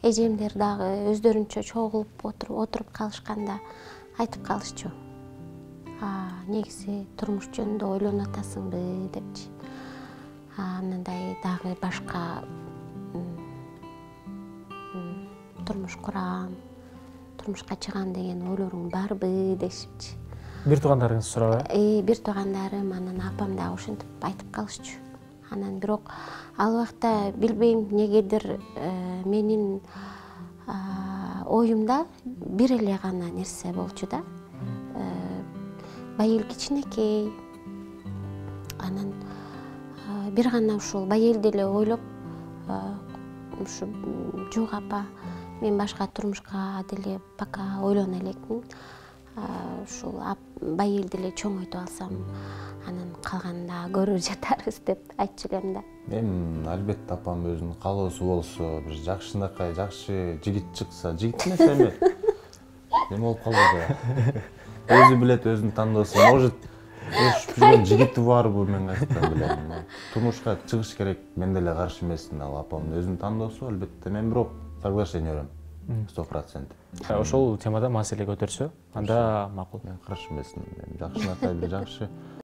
эжемдер дагы өздөрүнчө чогулуп отуруп калышканда айтып калышчу. Негизи турмуш жөнүндө ойлонуп атасыңбы депчи. Анандай дагы башка турмуш курам, турмушка чыгам деген ойлоруң барбы дешипчи. Бир туугандарыңыз сурабы? Бир туугандарым, анан апам дагы ошентип айтып калышчу. Анан бирок ал убакта билбейм эмнегедир менин оюмда бир эле гана нерсе болчу да. Байел кичинекей. Анан бир гана ушул байелди эле ойлоп, ушу жок апа, мен башка турмушка деле пока ойлоно элекмин. Ушул байелди эле чоңойтуп алсам, анан калганын көрүп жатарбыз деп айтчу элем да. Эми албетте апам өзүнүн каалоосу болсо, бир жакшынакай жакшы жигит чыкса, жигит эмес эми. Эме болуп калды да. Өзү билет, өзүнүн тандоосу. Может, өшүп жүргөн жигити барбы, мен айткан билем. Турмушка чыгыш керек, мен деле каршы эмесмин. Ал апамдын өзүнүн тандоосу, албетте. Мен бирок соглашение берем. 100%. Ошол темада маселе көтөрсө, анда макул. Мен каршы эмесмин. Жакшынакай бир жакшы